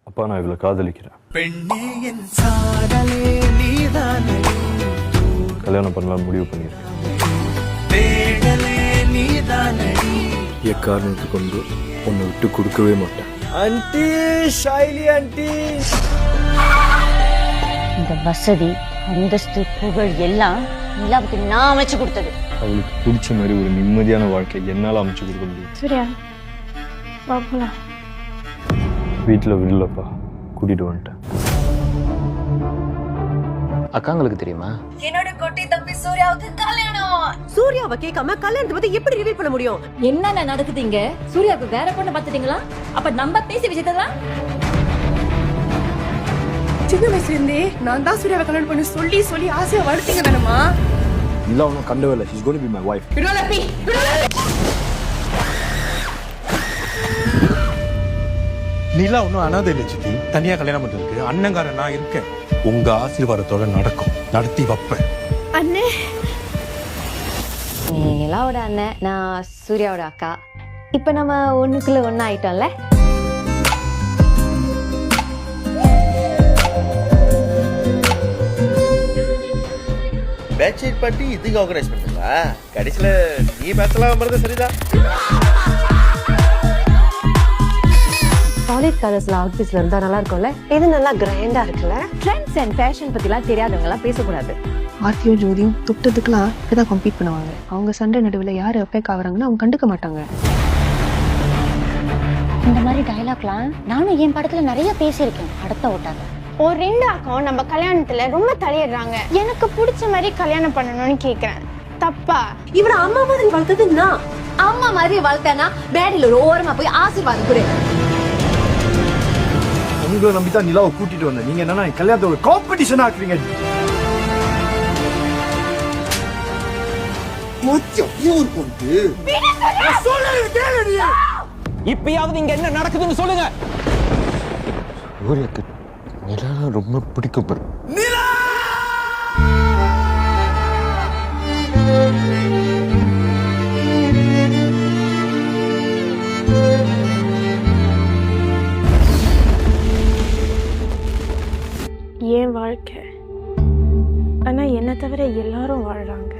அப்பா நான் இவளை காதலிக்கிறேன். கல்யாணம் பண்ணலாம் முடிவு பண்ணியிருக்கேன். எக்காரணத்தை கொண்டு உன்னை விட்டு கொடுக்கவே மாட்டேன். ஆண்டி ஷைலி ஆண்டி, இந்த வசதி அந்தஸ்து புகழ் எல்லாம் நிலாவுக்கு நான் அமைச்சு கொடுத்தது. அவளுக்கு பிடிச்ச மாதிரி ஒரு நிம்மதியான வாழ்க்கை என்னால் அமைச்சு கொடுக்க முடியும். சூர்யா வா போலாம். வீட்டில் விடலப்பா, கூட்டிட்டு வந்துட்டேன். அக்காங்களுக்கு தெரியுமா? என்னோட கொட்டி தம்பி சூர்யாவுக்கு கல்யாணம். சூர்யாவை கேட்காம கல்யாணத்தை பத்தி எப்படி ரிவீல் பண்ண முடியும்? என்ன நடக்குது இங்க? சூர்யாவுக்கு வேற பொண்ணு பாத்துட்டீங்களா? அப்ப நம்ம பேசி விஷயத்தான் சின்ன வயசுல இருந்தே நான் தான் சூர்யாவை கல்யாணம் பண்ணி சொல்லி சொல்லி ஆசையா வளர்த்தீங்க தானமா? இல்ல ஒன்றும் கண்டவே இல்லை. She's going to be my wife. நிலா ஒன்றும் அனாதை இல்லை சித்தி. தனியா கல்யாணம் பண்றதுக்கு அண்ணங்காரன் நான் இருக்கேன். உங்க ஆசீர்வாதத்தோட நடக்கும், நடத்தி வைப்பேன். அண்ணே, நீ நிலாவோட அண்ணன், நான் சூர்யாவோட அக்கா. இப்ப நம்ம ஒண்ணுக்குள்ள ஒண்ணு ஆயிட்டோம்ல. பேட்ச் ஷீட் பார்ட்டி இதுக்கு ஆர்கனைஸ் பண்ணுங்களா? கடைசியில நீ பேசலாம்ன்றது சரிதான். காலேஜ் கலர்ஸ்ல அவுட்ஃபிட்ஸ்ல இருந்தா நல்லா இருக்கும்ல. இது நல்லா கிராண்டா இருக்குல்ல. ட்ரெண்ட்ஸ் அண்ட் ஃபேஷன் பத்திலாம் தெரியாதவங்க எல்லாம் பேசக்கூடாது. ஆர்த்தியும் ஜோதியும் தொட்டதுக்கெல்லாம் இப்பதான் கம்பீட் பண்ணுவாங்க. அவங்க சண்டை நடுவில் யாரு அஃபேக் ஆகுறாங்கன்னு அவங்க கண்டுக்க மாட்டாங்க. இந்த மாதிரி டயலாக்லாம் நானும் என் படத்துல நிறைய பேசியிருக்கேன். படத்தை ஓட்டாத. ஒரு ரெண்டு அக்காவும் நம்ம கல்யாணத்துல ரொம்ப தலையிடுறாங்க. எனக்கு பிடிச்ச மாதிரி கல்யாணம் பண்ணணும்னு கேக்குறேன். தப்பா? இவர அம்மா மாதிரி வளர்த்தது நான். அம்மா மாதிரி வளர்த்தேன்னா பேடியில் ஒரு ஓரமா போய் ஆசீர்வாதம் கொடு. உங்களை நம்பித்தான் நிலாவை கூட்டிட்டு வந்தேன். நீங்க என்னன்னா கல்யாணத்தோட காம்படிஷன் ஆக்குறீங்க. இப்பயாவது இங்க என்ன நடக்குதுன்னு சொல்லுங்க. சூர்யாக்கு நிலா ரொம்ப பிடிக்கும் பாரு. என் வாழ்க்கை ஆனா என்ன தவிர எல்லாரும் வாழ்றாங்க.